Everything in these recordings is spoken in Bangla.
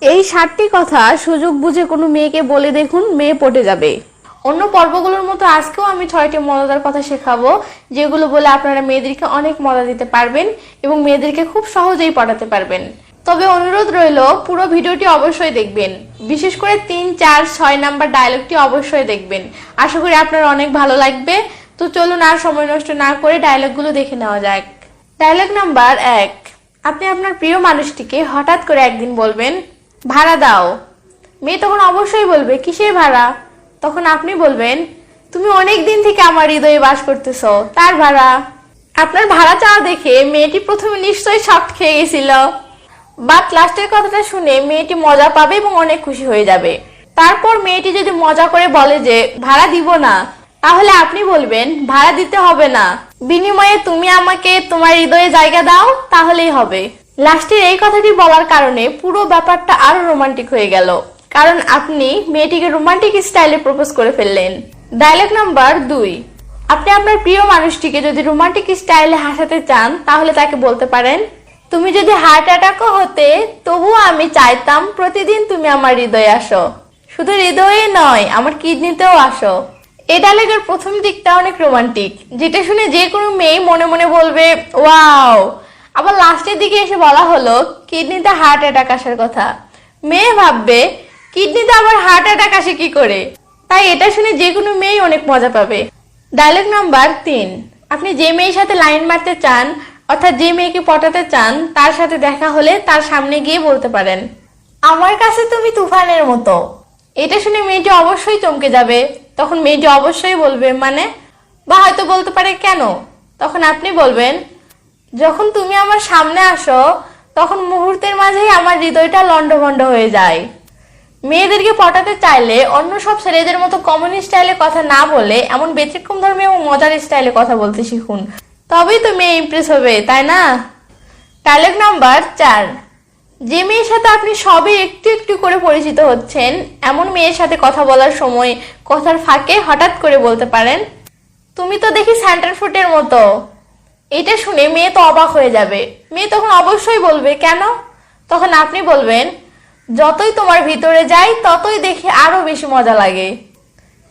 এই 7টি কথা সুযোগ বুঝে কোনো মেয়েকে বলে দেখুন, মেয়ে পটে যাবে। অন্য পর্বগুলোর মতো আজকেও আমি 6টি মজাদার কথা শেখাবো, যেগুলো বলে আপনারা মেয়েদেরকে অনেক মজা দিতে পারবেন এবং মেয়েদেরকে খুব সহজেই পটাতে পারবেন। তবে অনুরোধ রইল, পুরো ভিডিওটি অবশ্যই দেখবেন, বিশেষ করে 3, 4, 6 নাম্বার ডায়লগটি অবশ্যই দেখবেন। আশা করি আপনার অনেক ভালো লাগবে। তো চলুন আর সময় নষ্ট না করে ডায়লগগুলো দেখে নেওয়া যাক। Dialogue number 1। আপনি আপনার প্রিয় মানুষটিকে হঠাৎ করে একদিন বলবেন, ভাড়া দাও। মেয়ে তখন অবশ্যই বলবে, কিসের ভাড়া? তখন আপনি বলবেন, তুমি অনেক দিন থেকে আমার হৃদয়ে বাস করতেছো, তার ভাড়া। আপনার ভাড়া চাওয়া দেখে মেয়েটি প্রথমে নিশ্চয়ই শক খেয়ে গেছিল, বাট লাস্টের কথাটা শুনে মেয়েটি মজা পাবে এবং অনেক খুশি হয়ে যাবে। তারপর মেয়েটি যদি মজা করে বলে যে ভাড়া দিব না, তাহলে আপনি বলবেন, ভাড়া দিতে হবে না, বিনিময়ে তুমি আমাকে তোমার হৃদয়ে জায়গা দাও, তাহলেই হবে। লাস্টের এই কথাটি বলার কারণে পুরো ব্যাপারটা আরো রোমান্টিক হয়ে গেল, কারণ আপনি মেয়েটিকে রোমান্টিক স্টাইলে প্রপোজ করে ফেললেন। Dialogue number 2। আপনি আপনার প্রিয় মানুষটিকে যদি রোমান্টিক স্টাইলে হাসাতে চান, তাহলে তাকে বলতে পারেন, তুমি যদি হার্ট অ্যাটাকও হতে, তবুও আমি চাইতাম প্রতিদিন তুমি আমার হৃদয়ে আসো, শুধু হৃদয়ে নয়, আমার কিডনিতেও আসো। এই ডায়লগের প্রথম দিকটা অনেক রোমান্টিক, যেটা শুনে যে কোনো মেয়ে মনে মনে বলবে ওয়াও। আবার লাস্টের দিকে এসে বলা হলো কিডনিতে হার্ট অ্যাটাক আসার কথা। মেয়ে ভাববে কিডনিতে আবার হার্ট অ্যাটাক আসে কি করে? তাই এটা শুনে যে কোনো মেয়ে অনেক মজা পাবে। Dialogue number 3। আপনি যে মেয়ের সাথে লাইন মারতে চান, অর্থাৎ যে মেয়েকে পটাতে চান, তার সাথে দেখা হলে তার সামনে গিয়ে বলতে পারেন, আমার কাছে তুমি তুফানের মতো। এটা শুনে মেয়েটি অবশ্যই চমকে যাবে। তখন মেয়েটি অবশ্যই বলবে মানে, বা হয়তো বলতে পারে কেন। তখন আপনি বলবেন, যখন তুমি আমার সামনে আসো, তখন মুহূর্তের মাঝেই আমার হৃদয়টা লন্ডভন্ড হয়ে যায়। মেয়েদেরকে পটাতে চাইলে অন্য সব ছেলেদের মতো কমন স্টাইলে কথা না বলে এমন ব্যতিক্রম ধর্মী এবং মজার স্টাইলে কথা বলতে শিখুন, তবেই তো মেয়ে ইমপ্রেস হবে, তাই না? Dialogue number 4। যে মেয়ের সাথে আপনি সবে একটু একটু করে পরিচিত হচ্ছেন, এমন মেয়ের সাথে কথা বলার সময় কথার ফাঁকে হঠাৎ করে বলতে পারেন, তুমি তো দেখি সেন্টার ফুটের মতো। এটা শুনে মেয়ে তো অবাক হয়ে যাবে। মেয়ে তখন অবশ্যই বলবে কেন? তখন আপনি বলবেন, যতই তোমার ভিতরে যাই, ততই দেখি আরো বেশি মজা লাগে।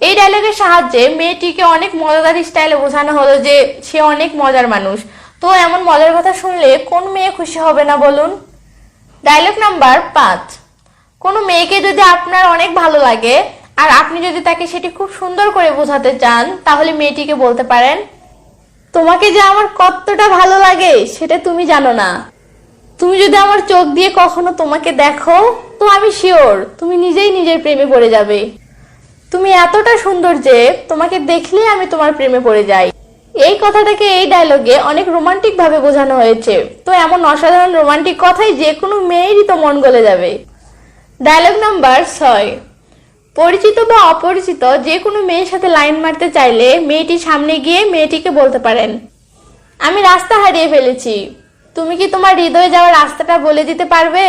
এই ডায়লগের সাহায্যে মেয়েটিকে অনেক মজাদার স্টাইলে বোঝানো হলো যে সে অনেক মজার মানুষ। তো এমন মজার কথা শুনলে কোন মেয়ে খুশি হবে না বলুন? Dialogue number 5। কোনো মেয়েকে যদি আপনার অনেক ভালো লাগে আর আপনি যদি তাকে সেটি খুব সুন্দর করে বোঝাতে চান, তাহলে মেয়েটিকে বলতে পারেন, তোমাকে যে আমার কতটা ভালো লাগে সেটা তুমি জানো না। তুমি যদি আমার চোখ দিয়ে কখনো তোমাকে দেখো, তো আমি শিওর তুমি নিজেই নিজের প্রেমে পড়ে যাবে। তুমি এতটা সুন্দর যে তোমাকে দেখলেই আমি তোমার প্রেমে পড়ে যাই। এই কথাটাকে এই ডায়লগে অনেক রোমান্টিক ভাবে বোঝানো হয়েছে। তো এমন অসাধারণ রোমান্টিক কথাই যে কোনো মেয়েরই তো মন গলে যাবে। Dialogue number 6। পরিচিত বা অপরিচিত যে কোনো মেয়ের সাথে লাইন মারতে চাইলে মেয়েটির সামনে গিয়ে মেয়েটিকে বলতে পারেন, আমি রাস্তা হারিয়ে ফেলেছি, তুমি কি তোমার হৃদয়ে যাওয়ার রাস্তাটা বলে দিতে পারবে?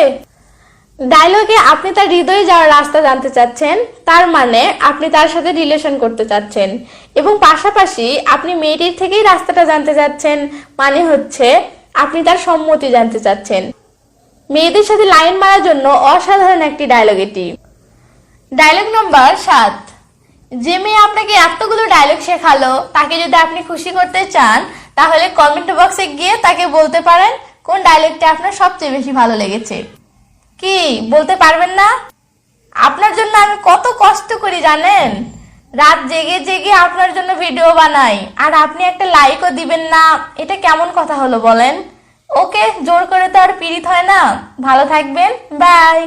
ডায়লগে আপনি তার হৃদয়ে যাওয়ার রাস্তা জানতে চাচ্ছেন, তার মানে আপনি তার সাথে রিলেশন করতে চাচ্ছেন, এবং পাশাপাশি আপনি মেয়েটির থেকেই রাস্তাটা জানতে চাচ্ছেন, মানে হচ্ছে আপনি তার সম্মতি জানতে চাচ্ছেন। মেয়েদের সাথে লাইন মারার জন্য অসাধারণ একটি ডায়লগ এটি। Dialogue number 7। যে মেয়ে আপনাকে এতগুলো ডায়লগ শেখালো, তাকে যদি আপনি খুশি করতে চান, তাহলে কমেন্ট বক্সে গিয়ে তাকে বলতে পারেন কোন ডায়লগটা আপনার সবচেয়ে বেশি ভালো লেগেছে। কি বলতে পারবেন না? আপনার জন্য আমি কত কষ্ট করি জানেন? রাত জেগে জেগে আপনার জন্য ভিডিও বানাই, আর আপনি একটা লাইকও দিবেন না। এটা কেমন কথা হলো বলেন? ওকে, জোর করে তো আর পীড়িত হয় না। ভালো থাকবেন, বাই।